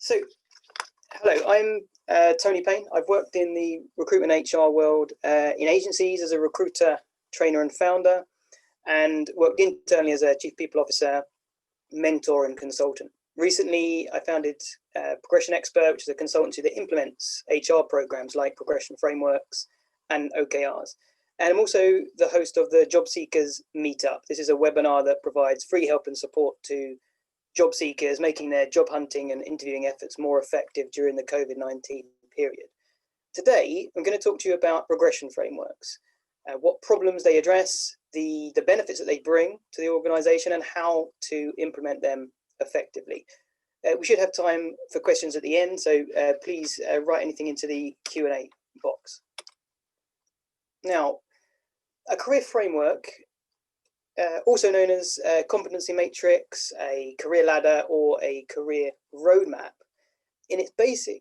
So, hello, I'm Tony Payne. I've worked in the recruitment HR world in agencies as a recruiter, trainer and founder, and worked internally as a chief people officer, mentor and consultant. Recently, I founded Progression Expert, which is a consultancy that implements HR programs like progression frameworks and OKRs. And I'm also the host of the Job Seekers Meetup. This is a webinar that provides free help and support to job seekers, making their job hunting and interviewing efforts more effective during the COVID-19 period. Today, I'm going to talk to you about progression frameworks, what problems they address, the benefits that they bring to the organization, and how to implement them effectively. We should have time for questions at the end, so please write anything into the Q&A box. Now, a career framework, also known as a competency matrix, a career ladder, or a career roadmap, in its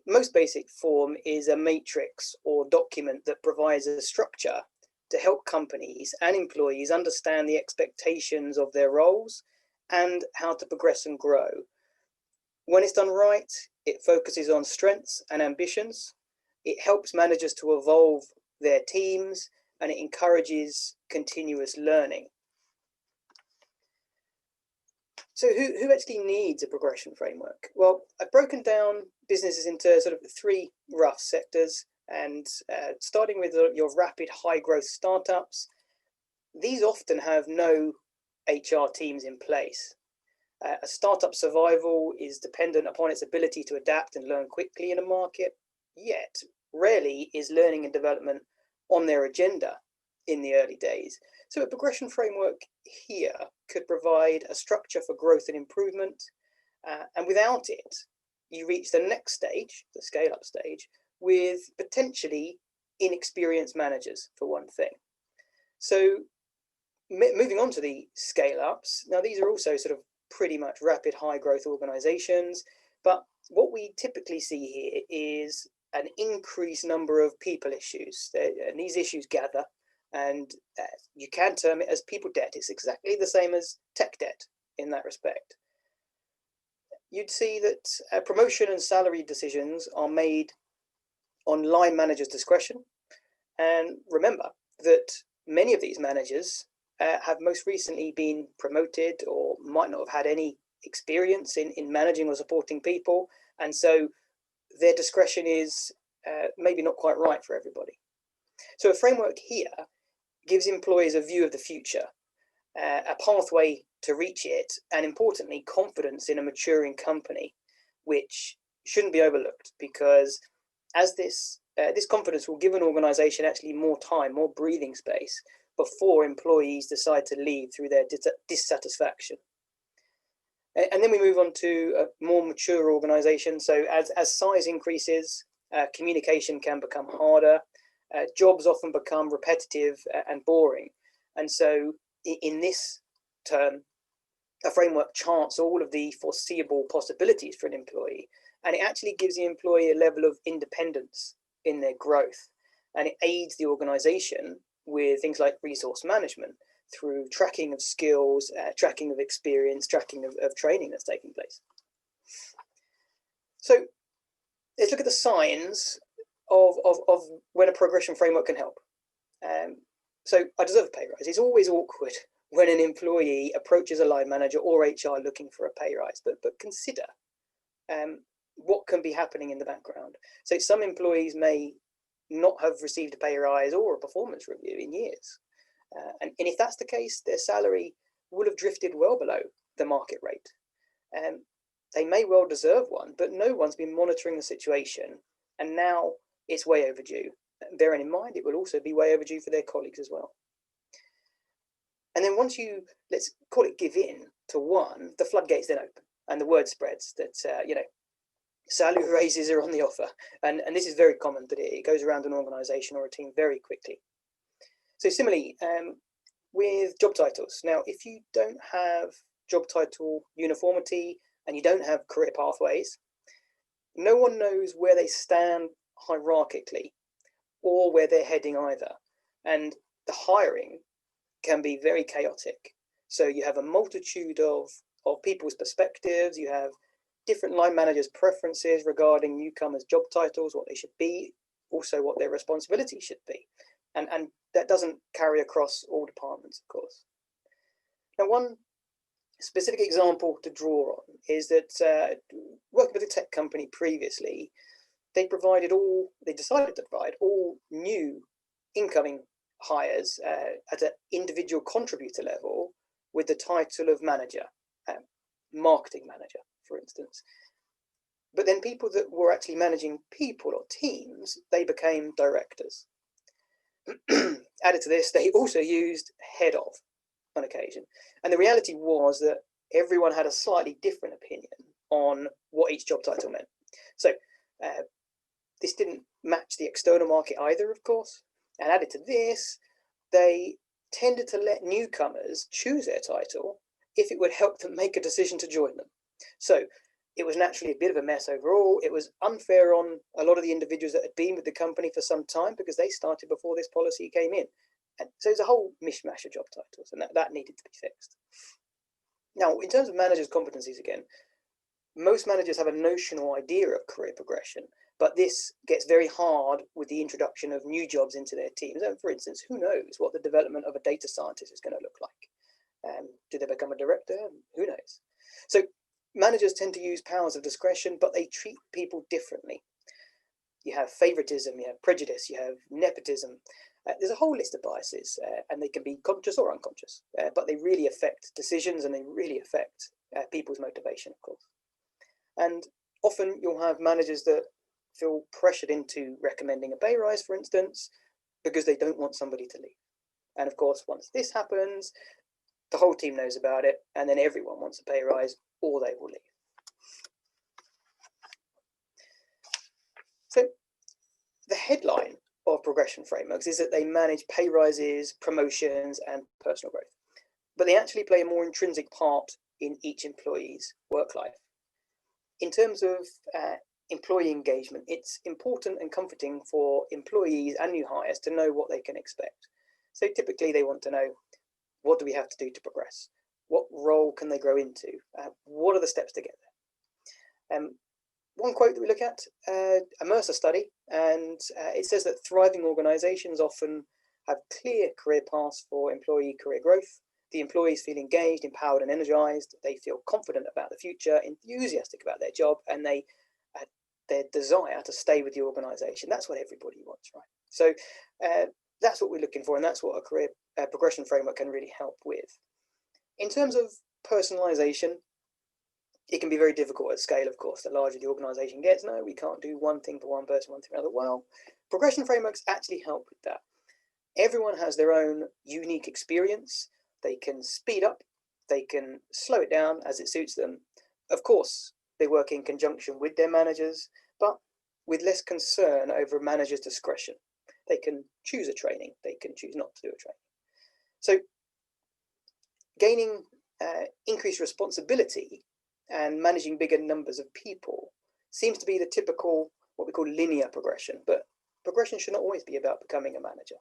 most basic form is a matrix or document that provides a structure to help companies and employees understand the expectations of their roles and how to progress and grow. When it's done right, it focuses on strengths and ambitions. It helps managers to evolve their teams, and it encourages continuous learning. So who actually needs a progression framework? Well, I've broken down businesses into sort of three rough sectors, and starting with your rapid high growth startups, these often have no HR teams in place. A startup survival is dependent upon its ability to adapt and learn quickly in a market, yet rarely is learning and development on their agenda in the early days. So a progression framework here could provide a structure for growth and improvement, and without it, you reach the next stage, the scale-up stage, with potentially inexperienced managers, for one thing. So moving on to the scale-ups, now these are also sort of pretty much rapid high growth organizations, but what we typically see here is an increased number of people issues, and these issues gather, and you can term it as people debt. It's exactly the same as tech debt in that respect. You'd see that promotion and salary decisions are made on line managers' discretion. And remember that many of these managers have most recently been promoted or might not have had any experience in managing or supporting people. And so their discretion is maybe not quite right for everybody. So a framework here gives employees a view of the future, a pathway to reach it, and importantly, confidence in a maturing company, which shouldn't be overlooked, because as this confidence will give an organization actually more time, more breathing space before employees decide to leave through their dissatisfaction. And then we move on to a more mature organization. So as size increases, communication can become harder. Jobs often become repetitive and boring. And so in this term, a framework charts all of the foreseeable possibilities for an employee, and it actually gives the employee a level of independence in their growth, and it aids the organization with things like resource management through tracking of skills, tracking of experience, tracking of training that's taking place. So let's look at the signs of when a progression framework can help. So I deserve a pay rise. It's always awkward when an employee approaches a line manager or HR looking for a pay rise, but consider what can be happening in the background. So some employees may not have received a pay rise or a performance review in years. And if that's the case, their salary will have drifted well below the market rate. They may well deserve one, but no one's been monitoring the situation, and now it's way overdue. Bearing in mind, it will also be way overdue for their colleagues as well. And then once you, let's call it, give in to one, the floodgates then open, and the word spreads that, salary raises are on the offer. And this is very common, that it goes around an organization or a team very quickly. So similarly, with job titles. Now, if you don't have job title uniformity and you don't have career pathways, no one knows where they stand hierarchically or where they're heading either. And the hiring can be very chaotic. So you have a multitude of people's perspectives, you have different line managers' preferences regarding newcomers' job titles, what they should be, also what their responsibilities should be. And that doesn't carry across all departments, of course. Now, one specific example to draw on is that working with a tech company previously, they decided to provide all new incoming hires at an individual contributor level with the title of manager, marketing manager, for instance. But then people that were actually managing people or teams, they became directors. Added to this, they also used head of on occasion. And the reality was that everyone had a slightly different opinion on what each job title meant. So this didn't match the external market either, of course. And added to this, they tended to let newcomers choose their title if it would help them make a decision to join them. So it was naturally a bit of a mess overall. It was unfair on a lot of the individuals that had been with the company for some time because they started before this policy came in. And so it's a whole mishmash of job titles, and that needed to be fixed. Now, in terms of managers' competencies again, most managers have a notional idea of career progression, but this gets very hard with the introduction of new jobs into their teams. And for instance, who knows what the development of a data scientist is going to look like? Do they become a director? Who knows? So managers tend to use powers of discretion, but they treat people differently. You have favoritism, you have prejudice, you have nepotism. There's a whole list of biases, and they can be conscious or unconscious, but they really affect decisions and they really affect people's motivation, of course. And often you'll have managers that feel pressured into recommending a pay rise, for instance, because they don't want somebody to leave. And of course, once this happens, the whole team knows about it, and then everyone wants a pay rise or they will leave. So the headline of progression frameworks is that they manage pay rises, promotions, and personal growth, but they actually play a more intrinsic part in each employee's work life. In terms of employee engagement, it's important and comforting for employees and new hires to know what they can expect. So typically they want to know, what do we have to do to progress? What role can they grow into? What are the steps to get there? One quote that we look at, a Mercer study, and it says that thriving organizations often have clear career paths for employee career growth. The employees feel engaged, empowered, and energized. They feel confident about the future, enthusiastic about their job, and their desire to stay with the organization. That's what everybody wants, right? So that's what we're looking for, and that's what a career progression framework can really help with. In terms of personalization, it can be very difficult at scale, of course. The larger the organization gets, no, we can't do one thing for one person, one thing for another. Well, progression frameworks actually help with that. Everyone has their own unique experience. They can speed up, they can slow it down as it suits them. Of course, they work in conjunction with their managers, but with less concern over a manager's discretion. They can choose a training, they can choose not to do a training. So gaining increased responsibility and managing bigger numbers of people seems to be the typical, what we call linear progression, but progression should not always be about becoming a manager.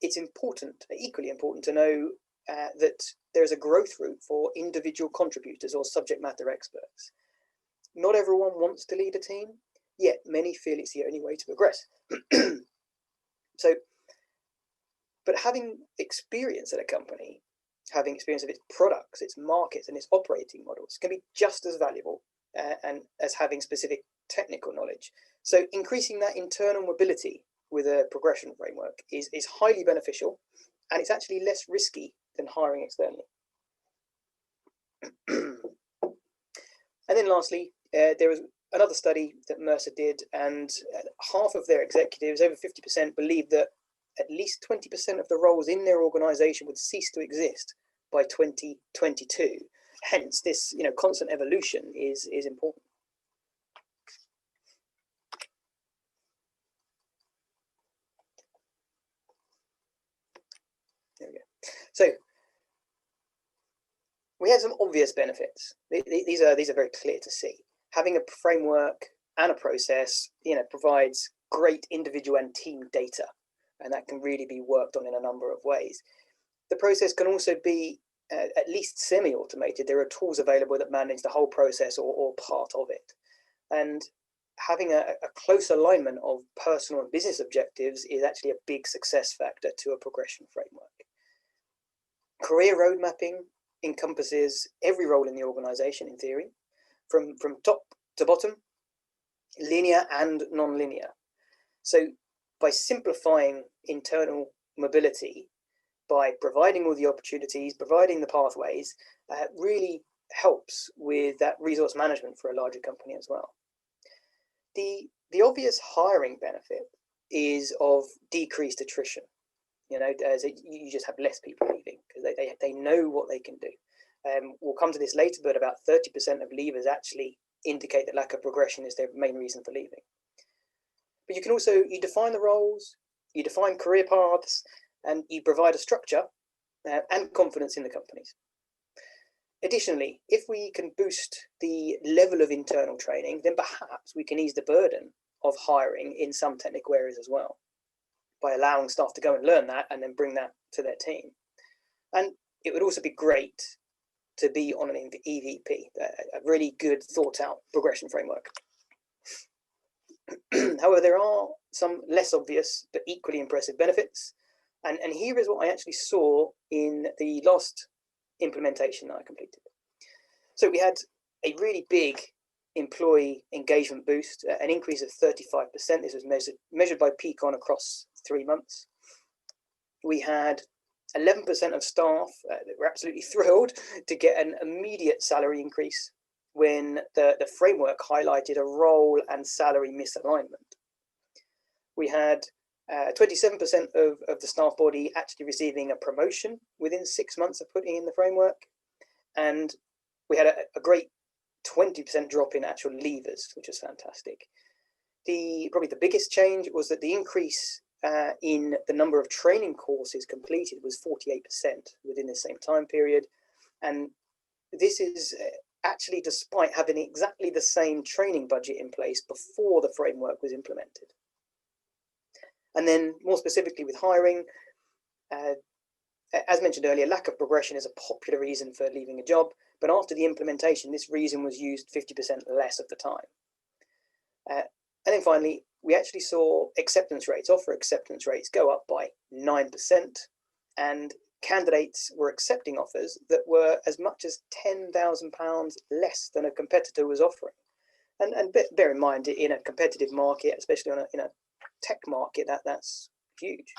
It's important, equally important, to know that there's a growth route for individual contributors or subject matter experts. Not everyone wants to lead a team, yet many feel it's the only way to progress. But having experience at a company, having experience of its products, its markets, and its operating models can be just as valuable and as having specific technical knowledge. So increasing that internal mobility with a progression framework is highly beneficial, and it's actually less risky than hiring externally. And then lastly, there was another study that Mercer did, and half of their executives, over 50%, believed that at least 20% of the roles in their organization would cease to exist by 2022. Hence, this constant evolution is important. There we go. So we have some obvious benefits. These are very clear to see. Having a framework and a process, provides great individual and team data, and that can really be worked on in a number of ways. The process can also be at least semi-automated. There are tools available that manage the whole process or part of it. And having a close alignment of personal and business objectives is actually a big success factor to a progression framework. Career road mapping encompasses every role in the organization, in theory, from top to bottom, linear and non-linear. So by simplifying internal mobility, by providing all the opportunities, providing the pathways, really helps with that resource management for a larger company as well. The obvious hiring benefit is of decreased attrition. You just have less people leaving because they know what they can do. We'll come to this later, but about 30% of leavers actually indicate that lack of progression is their main reason for leaving. But you can also, you define the roles, you define career paths, and you provide a structure and confidence in the companies. Additionally, if we can boost the level of internal training, then perhaps we can ease the burden of hiring in some technical areas as well, by allowing staff to go and learn that and then bring that to their team. And it would also be great to be on an EVP, a really good thought out progression framework. However, there are some less obvious but equally impressive benefits. And here is what I actually saw in the last implementation that I completed. So we had a really big employee engagement boost, an increase of 35%. This was measured by Peakon across 3 months. We had 11% of staff that were absolutely thrilled to get an immediate salary increase when the framework highlighted a role and salary misalignment. We had 27% of the staff body actually receiving a promotion within 6 months of putting in the framework. And we had a great 20% drop in actual leavers, which was fantastic. Probably the biggest change was that the increase in the number of training courses completed was 48% within the same time period. And this is actually despite having exactly the same training budget in place before the framework was implemented. And then more specifically with hiring, as mentioned earlier, lack of progression is a popular reason for leaving a job, but after the implementation, this reason was used 50% less of the time. And then finally, we actually saw offer acceptance rates go up by 9%, and candidates were accepting offers that were as much as £10,000 less than a competitor was offering. And bear in mind, in a competitive market, especially in a tech market, that's huge.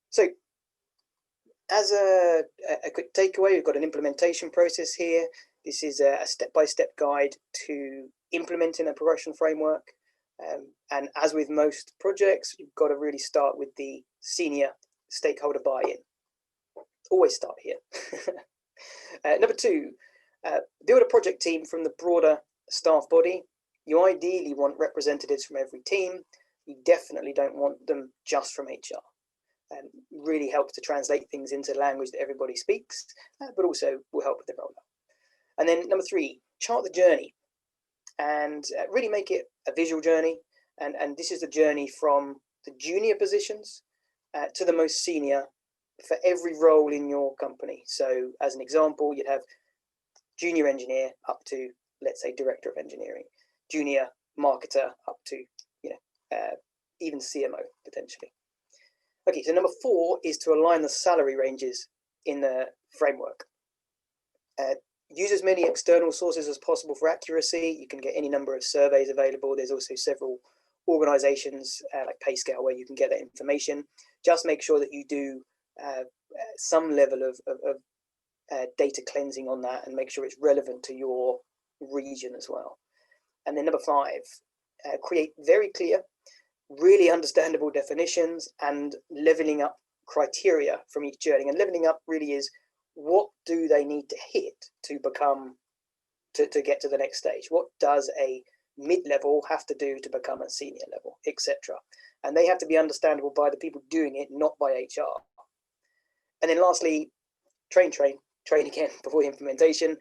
So as a quick takeaway, we've got an implementation process here. This is a step-by-step guide to implementing a progression framework. And as with most projects, you've got to really start with the senior stakeholder buy-in. Always start here. Number two, build a project team from the broader staff body. You ideally want representatives from every team. You definitely don't want them just from HR. Really helps to translate things into language that everybody speaks, but also will help with the rollout. And then number three, chart the journey and really make it a visual journey. And this is the journey from the junior positions to the most senior for every role in your company. So as an example, you'd have junior engineer up to, let's say, director of engineering, junior marketer up to, even CMO potentially. Okay, so number four is to align the salary ranges in the framework. Use as many external sources as possible for accuracy. You can get any number of surveys available. There's also several organizations like PayScale where you can get that information. Just make sure that you do some level of data cleansing on that and make sure it's relevant to your region as well. And then number five, create very clear, really understandable definitions and leveling up criteria from each journey. And leveling up really is, what do they need to hit to become, to get to the next stage? What does a mid-level have to do to become a senior level, etc.? And they have to be understandable by the people doing it, not by HR. And then lastly, train again before the implementation.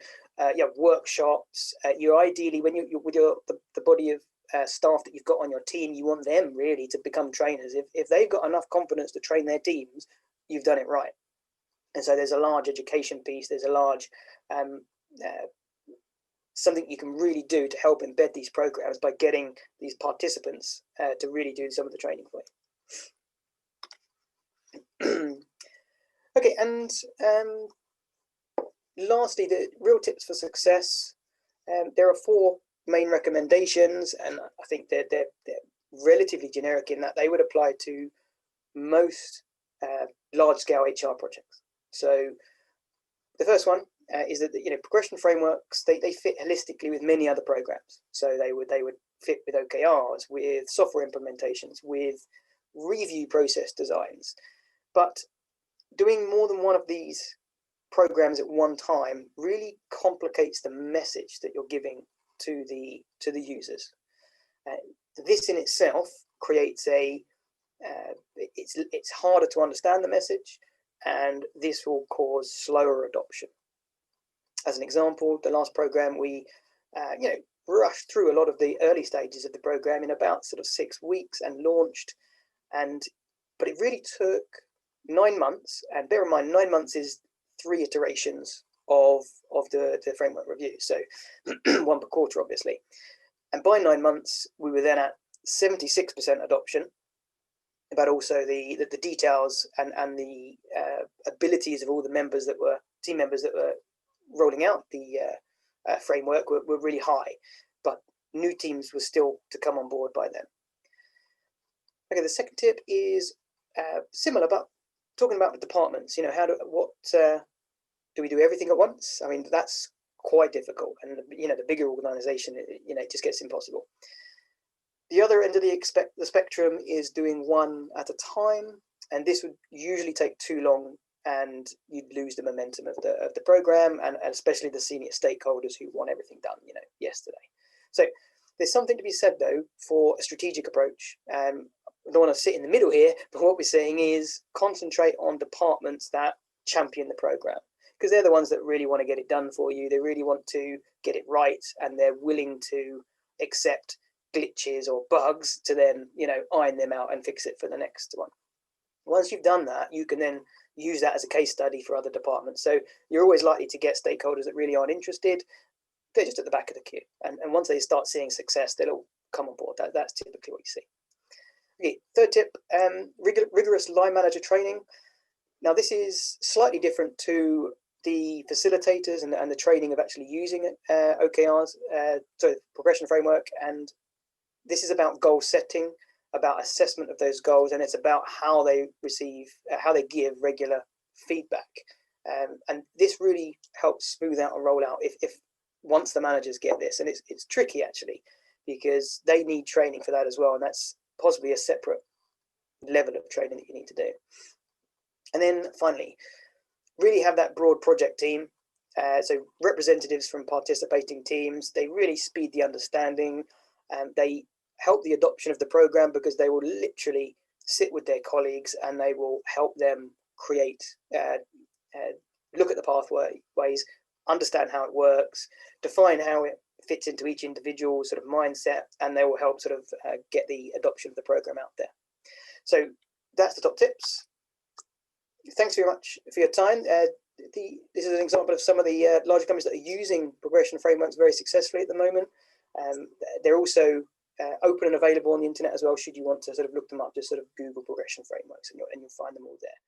Workshops. You ideally, when you're with the body of staff that you've got on your team, you want them really to become trainers. If they've got enough confidence to train their teams, you've done it right. And so there's a large education piece, there's a large something you can really do to help embed these programs by getting these participants to really do some of the training for you. Okay, and lastly, the real tips for success. There are 4 main recommendations, and I think they're relatively generic in that they would apply to most large-scale HR projects. So the first one is that progression frameworks they fit holistically with many other programs. So they would fit with OKRs, with software implementations, with review process designs. But doing more than one of these programs at one time really complicates the message that you're giving to the users. This in itself creates it's harder to understand the message, and this will cause slower adoption. As an example, the last program we rushed through a lot of the early stages of the program in about sort of 6 weeks and launched, but it really took 9 months, and bear in mind 9 months is 3 iterations of the framework review, so 1 per quarter obviously, and by 9 months we were then at 76% adoption, but also the details and the abilities of all the team members that were rolling out the framework were really high, but new teams were still to come on board by then. Okay, the second tip is similar, but talking about the departments. Do we do everything at once? I mean, that's quite difficult, and the bigger organization, it just gets impossible. The other end of the spectrum is doing one at a time, and this would usually take too long, and you'd lose the momentum of the program, and especially the senior stakeholders who want everything done, yesterday. So there's something to be said though for a strategic approach. I don't want to sit in the middle here, but what we're saying is concentrate on departments that champion the program, because they're the ones that really want to get it done for you. They really want to get it right, and they're willing to accept glitches or bugs to then iron them out and fix it for the next one. Once you've done that, you can then use that as a case study for other departments. So you're always likely to get stakeholders that really aren't interested. They're just at the back of the queue, and once they start seeing success, they'll all come on board. That's typically what you see. Okay, third tip, rigorous line manager training. Now this is slightly different to the facilitators and the training of actually using OKRs, so progression framework, and this is about goal setting, about assessment of those goals, and it's about how they give regular feedback. And this really helps smooth out a rollout if once the managers get this, and it's tricky actually, because they need training for that as well, and that's possibly a separate level of training that you need to do. And then finally, really have that broad project team. So representatives from participating teams, they really speed the understanding, and they help the adoption of the program, because they will literally sit with their colleagues and they will help them create, look at the pathways, understand how it works, define how it fits into each individual sort of mindset, and they will help sort of get the adoption of the program out there. So that's the top tips. Thanks very much for your time. This is an example of some of the larger companies that are using progression frameworks very successfully at the moment. They're also open and available on the internet as well, should you want to sort of look them up. Just sort of Google progression frameworks, and you'll find them all there.